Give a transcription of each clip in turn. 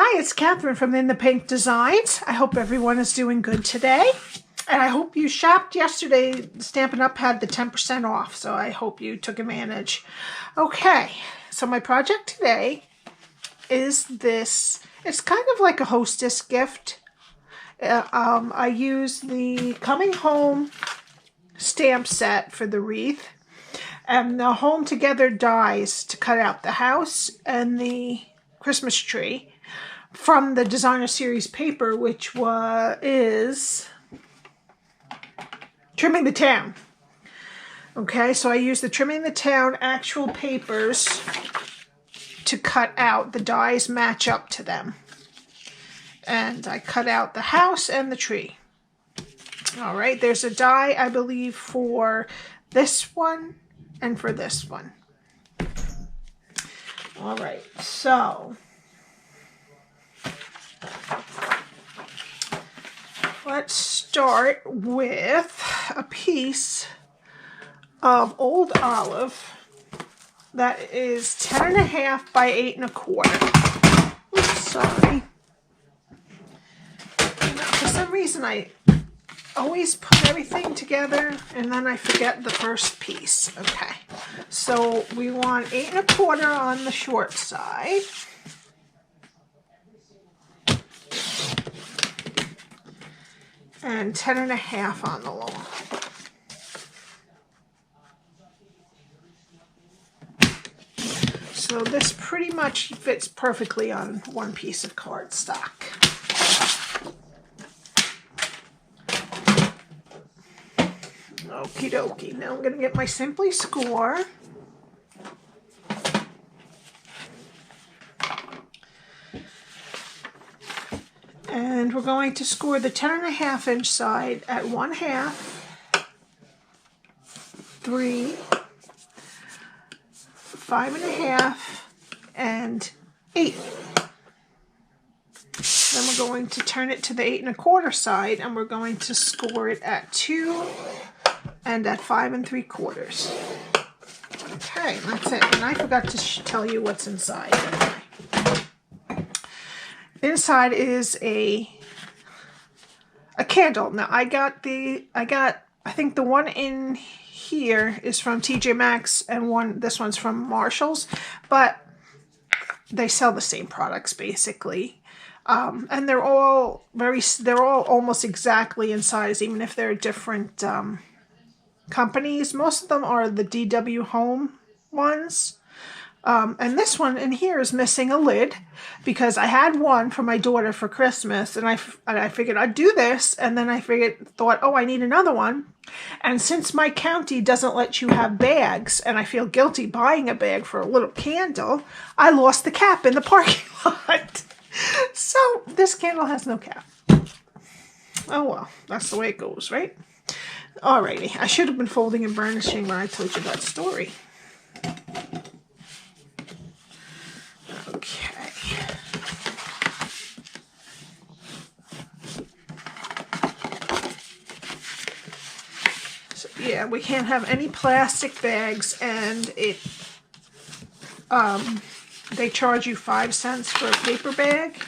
Hi, it's Catherine from In the Pink Designs. I hope everyone is doing good today. And I hope you shopped yesterday. Stampin' Up had the 10% off, so I hope you took advantage. Okay, so my project today is this. It's kind of like a hostess gift. I use the Coming Home stamp set for the wreath and the Home Together dies to cut out the house and the Christmas tree from the Designer Series paper, which is Trimming the Town. Okay, so I use the Trimming the Town actual papers to cut out. The dies match up to them. And I cut out the house and the tree. All right, there's a die, I believe, for this one and for this one. All right, so let's start with a piece of Old Olive that is 10.5 by 8 1/4. Oops, sorry. For some reason, I always put everything together and then I forget the first piece. Okay, so we want 8 1/4 on the short side. And 10.5 on the long. So this pretty much fits perfectly on one piece of cardstock. Okie dokie. Now I'm going to get my Simply Score. And we're going to score the 10.5 inch side at 1/2, 3, 5.5, and 8. Then we're going to turn it to the 8 1/4 side, and we're going to score it at 2 and at 5 3/4. Okay, that's it. And I forgot to tell you what's inside. Inside is a candle. Now I think the one in here is from TJ Maxx and this one's from Marshall's, but they sell the same products basically. And they're all almost exactly in size, even if they're different companies. Most of them are the DW Home ones. And this one in here is missing a lid because I had one for my daughter for Christmas, and I figured I'd do this, and then I thought, oh, I need another one. And since my county doesn't let you have bags, and I feel guilty buying a bag for a little candle, I lost the cap in the parking lot. So this candle has no cap. Oh well, that's the way it goes, right? Alrighty, I should have been folding and burnishing when I told you that story. Okay. So yeah, we can't have any plastic bags, and they charge you 5 cents for a paper bag.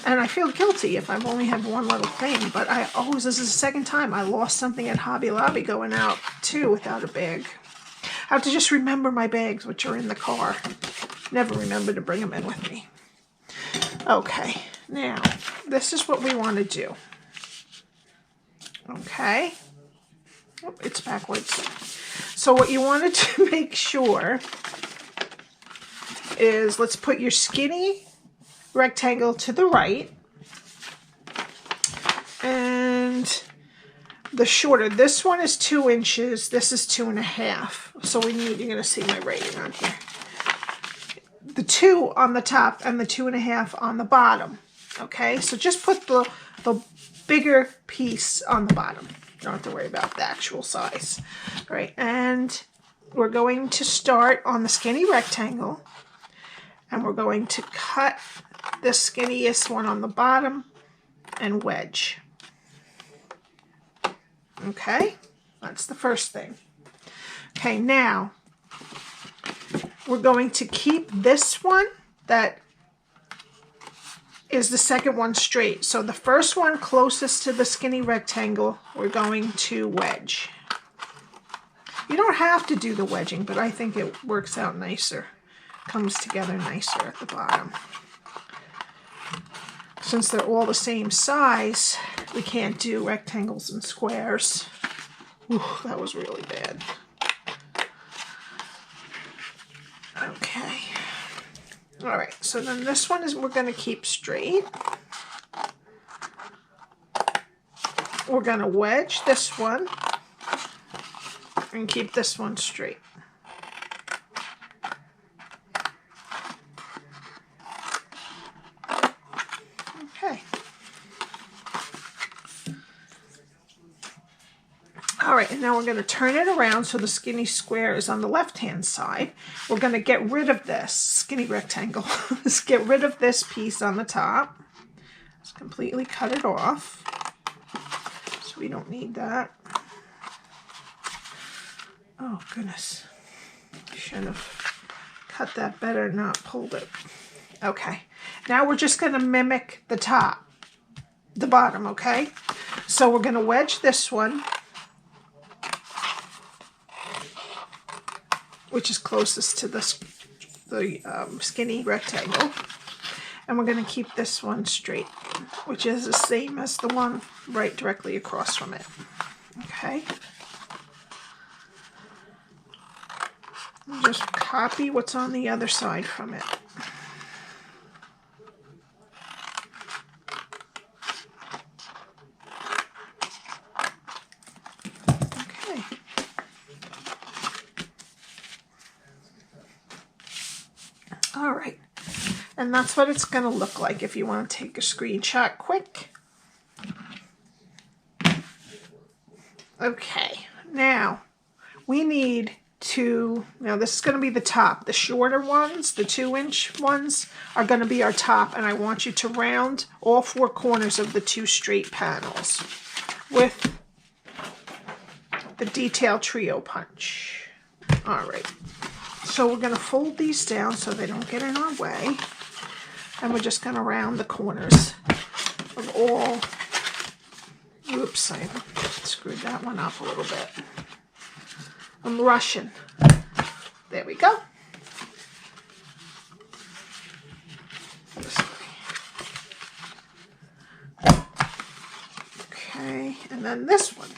And I feel guilty if I've only had one little thing, but this is the second time I lost something at Hobby Lobby going out too without a bag. I have to just remember my bags, which are in the car. Never remember to bring them in with me. Okay, now this is what we want to do. Okay, oh, it's backwards. So what you wanted to make sure is, let's put your skinny rectangle to the right, and the shorter, this one is 2 inches, this is 2.5. So you're going to see my writing on here. The 2 on the top and the 2.5 on the bottom. Okay, so just put the bigger piece on the bottom. You don't have to worry about the actual size. All right, and we're going to start on the skinny rectangle, and we're going to cut the skinniest one on the bottom and wedge. Okay, that's the first thing. Okay, now we're going to keep this one that is the second one straight. So the first one closest to the skinny rectangle, we're going to wedge. You don't have to do the wedging, but I think it works out nicer. Comes together nicer at the bottom. Since they're all the same size, we can't do rectangles and squares. Ooh, that was really bad. Okay. All right, so then this one is we're going to keep straight. We're going to wedge this one and keep this one straight. Okay. All right, and now we're going to turn it around so the skinny square is on the left-hand side. We're going to get rid of this skinny rectangle. Let's get rid of this piece on the top. Just completely cut it off. So we don't need that. Oh, goodness. Should have cut that better, not pulled it. Okay. Now we're just going to mimic the top, the bottom, okay? So we're going to wedge this one, which is closest to the skinny rectangle. And we're going to keep this one straight, which is the same as the one right directly across from it. Okay. And just copy what's on the other side from it. Okay. All right. And that's what it's going to look like if you want to take a screenshot quick. Okay, now we need to, now this is going to be the top. The shorter ones, the 2-inch ones, are going to be our top, and I want you to round all 4 corners of the 2 straight panels with the detail trio punch. All right, so we're going to fold these down so they don't get in our way. And we're just going to round the corners of all. Oops, I screwed that one up a little bit. I'm rushing. There we go. This way. Okay, and then this one.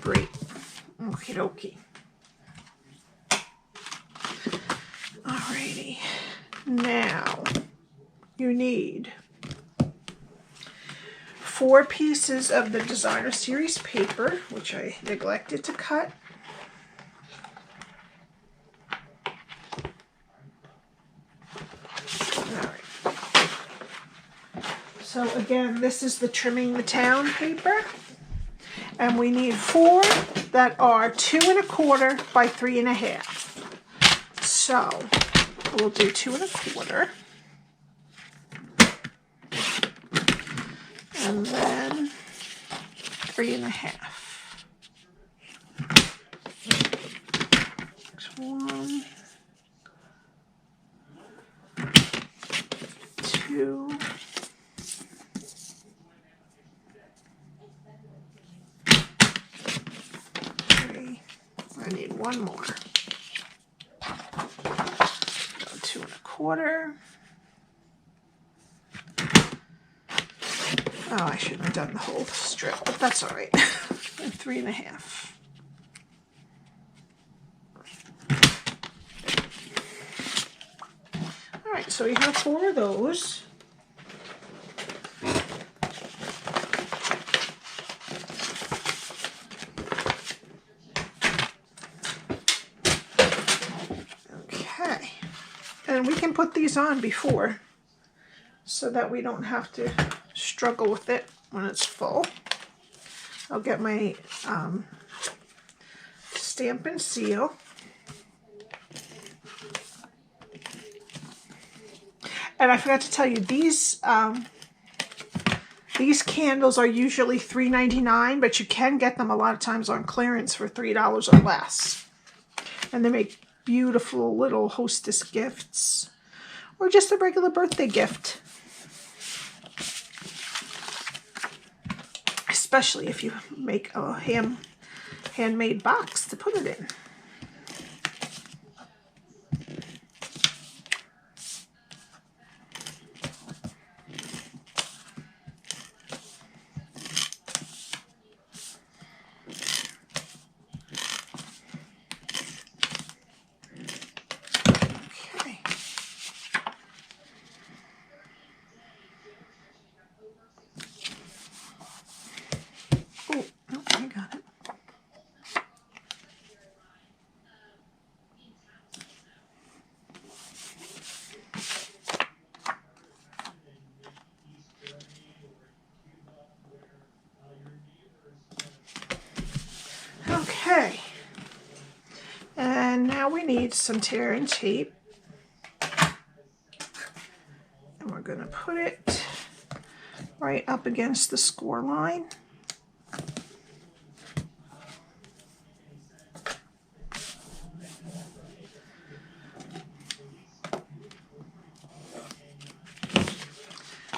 Great. Okie dokie. Alrighty. Now you need 4 pieces of the Designer Series paper, which I neglected to cut. Alright. So again, this is the Trimming the Town paper. And we need 4 that are 2 1/4 by 3 1/2. So we'll do 2 1/4. And then 3 1/2. 1, 2. 3. I need 1 more. 2 1/4. Oh, I shouldn't have done the whole strip, but that's all right. And 3 1/2. All right, so we have 4 of those. Okay, and we can put these on before so that we don't have to struggle with it when it's full. I'll get my stamp and seal. And I forgot to tell you, these These candles are usually $3.99, but you can get them a lot of times on clearance for $3 or less. And they make beautiful little hostess gifts or just a regular birthday gift. Especially if you make a handmade box to put it in. Okay, and now we need some tear and tape, and we're going to put it right up against the score line.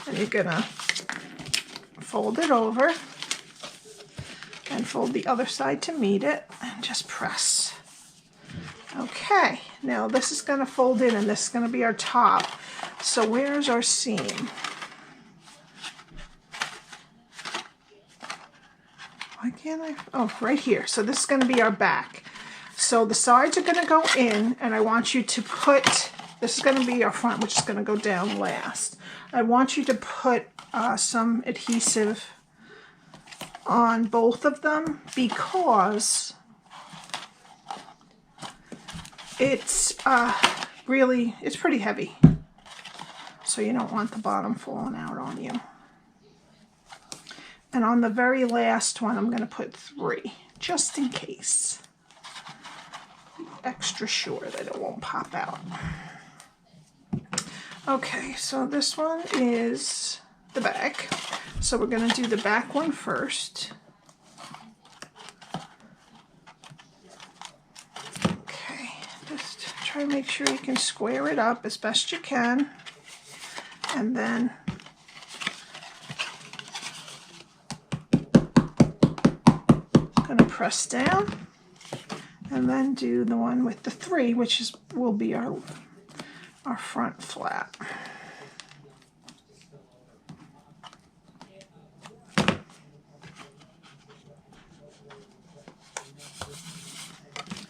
And you're going to fold it over and fold the other side to meet it and just press. Okay, now this is going to fold in and this is going to be our top. So where's our seam? Why can't I? Oh, right here. So this is going to be our back. So the sides are going to go in, and I want you to put, this is going to be our front, which is going to go down last. I want you to put some adhesive on both of them because it's it's pretty heavy, so you don't want the bottom falling out on you. And on the very last one I'm going to put 3 just in case, extra sure that it won't pop out. Okay, so this one is the back. So we're going to do the back one first. Okay, just try to make sure you can square it up as best you can. And then I'm going to press down and then do the one with the 3, which will be our front flap.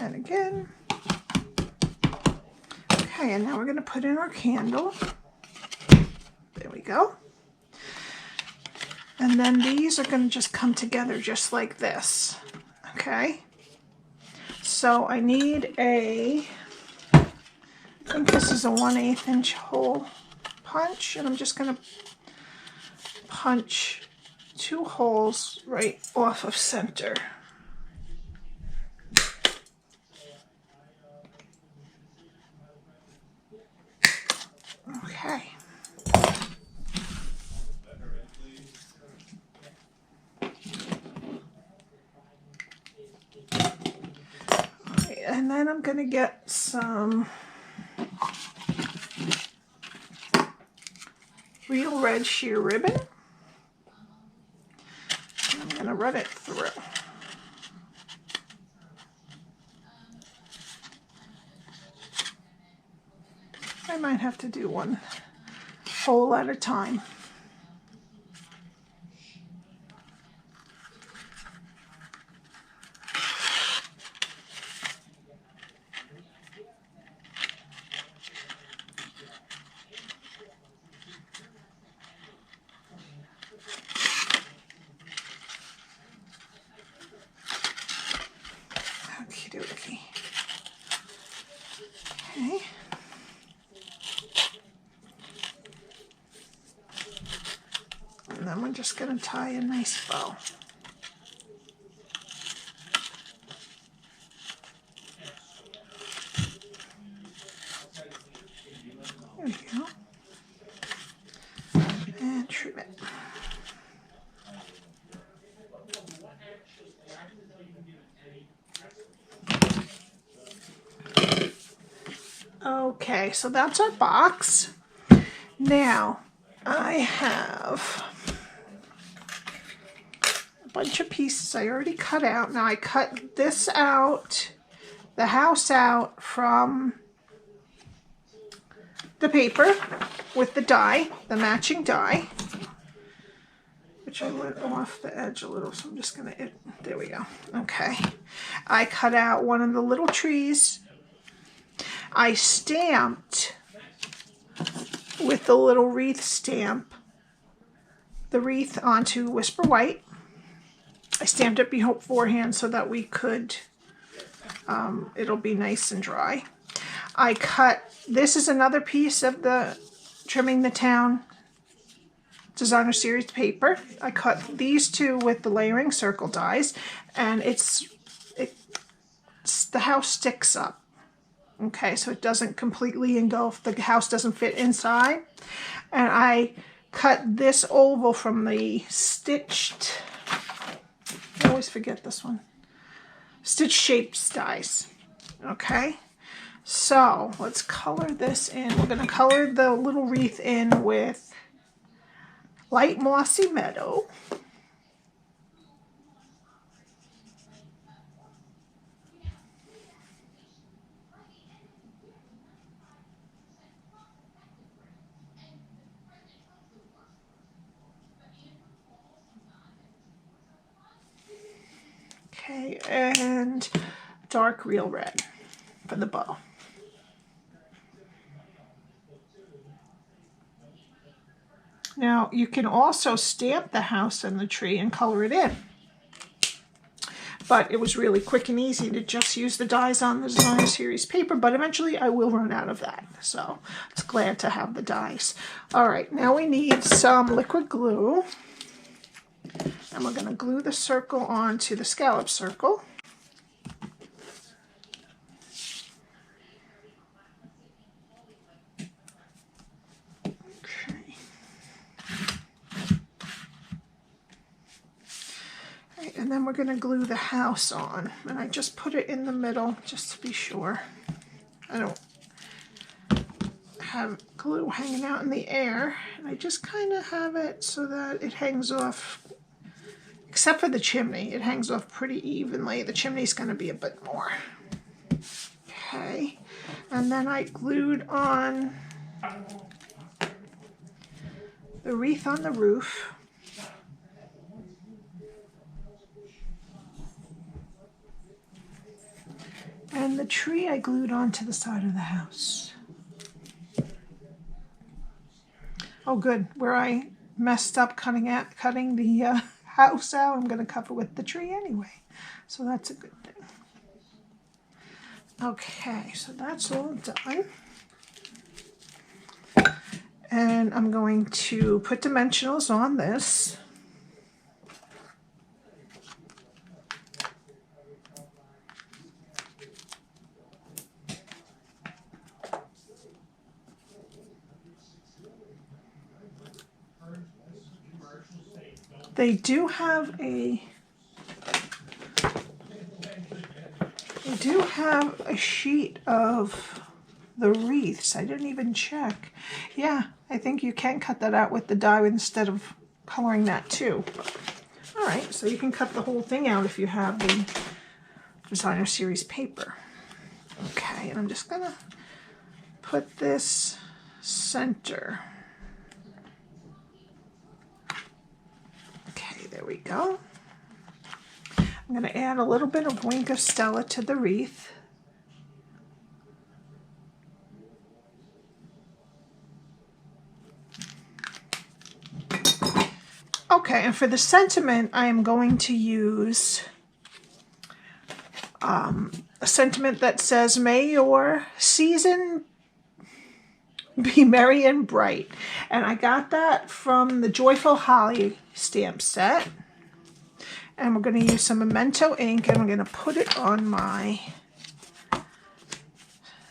And again. Okay, and now we're going to put in our candle. There we go. And then these are going to just come together just like this. Okay. So I need I think this is a 1/8 inch hole punch, and I'm just going to punch 2 holes right off of center. Okay. And then I'm going to get some real red sheer ribbon. I'm going to run it through. I might have to do one hole at a time. Okie dokie. Okay. And then we're just going to tie a nice bow. There we go. And trim it. Okay, so that's our box. Now, I have a bunch of pieces I already cut out. Now, I cut this out, the house out from the paper with the die, the matching die, which I went off the edge a little, so I'm just gonna, there we go. Okay, I cut out one of the little trees. I stamped with the little wreath stamp the wreath onto Whisper White. I stamped it beforehand so that we could, it'll be nice and dry. I cut, this is another piece of the Trimming the Town Designer Series paper. I cut these two with the layering circle dies, and the house sticks up. Okay, so it doesn't completely engulf, the house doesn't fit inside. And I cut this oval from the stitched, I always forget this one, stitch shaped dies. Okay, so let's color this in. We're going to color the little wreath in with light Mossy Meadow. Okay, and dark real red for the bow. Now, you can also stamp the house and the tree and color it in. But it was really quick and easy to just use the dies on the Designer Series paper, but eventually I will run out of that. So, it's glad to have the dies. All right, now we need some liquid glue. And we're going to glue the circle onto the scallop circle. Okay. Right, and then we're going to glue the house on. And I just put it in the middle just to be sure. I don't have glue hanging out in the air. And I just kind of have it so that it hangs off. Except for the chimney, it hangs off pretty evenly. The chimney's going to be a bit more. Okay, and then I glued on the wreath on the roof. And the tree I glued onto the side of the house. Oh good, where I messed up cutting the house out, I'm going to cover with the tree anyway. So that's a good thing. Okay, so that's all done. And I'm going to put dimensionals on this. They do have a sheet of the wreaths. I didn't even check. Yeah, I think you can cut that out with the die instead of coloring that too. All right, so you can cut the whole thing out if you have the Designer Series paper. Okay, and I'm just gonna put this center. There we go. I'm going to add a little bit of Wink of Stella to the wreath. Okay, and for the sentiment, I am going to use a sentiment that says, "May your season be merry and bright." And I got that from the Joyful Holly stamp set. And we're going to use some Memento ink, and I'm going to put it on my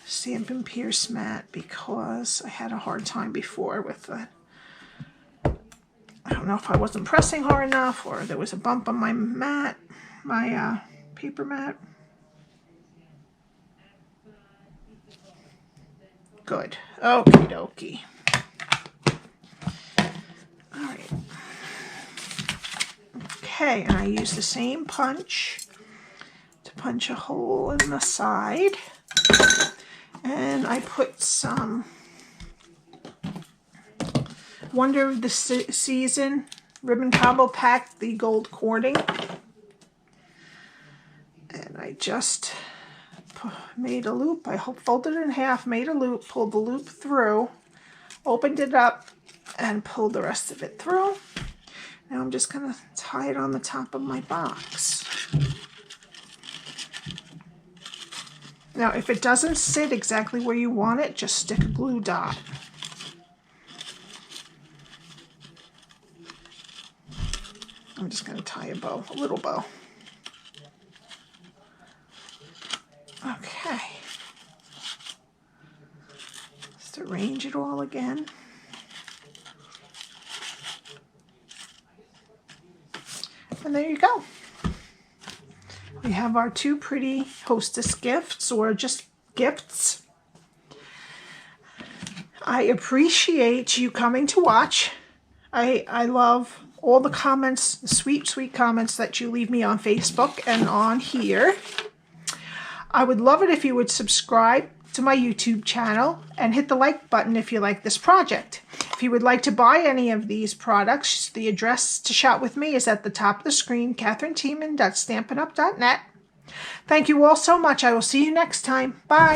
Stampin' Pierce mat because I had a hard time before with the, I don't know if I wasn't pressing hard enough or there was a bump on my mat, my paper mat. Good. Okie dokie. All right. Okay, and I use the same punch to punch a hole in the side. And I put some Wonder of the Season ribbon combo pack, the gold cording. And I just made a loop. I folded it in half, made a loop, pulled the loop through, opened it up, and pulled the rest of it through. Now I'm just going to tie it on the top of my box. Now if it doesn't sit exactly where you want it, just stick a glue dot. I'm just going to tie a bow, a little bow. Okay. Just arrange it all again. And there you go. We have our two pretty hostess gifts, or just gifts. I appreciate you coming to watch. I love all the comments, the sweet, sweet comments that you leave me on Facebook and on here. I would love it if you would subscribe to my YouTube channel and hit the like button if you like this project. If you would like to buy any of these products, the address to shop with me is at the top of the screen, katherinetiemann.stampinup.net. Thank you all so much. I will see you next time. Bye.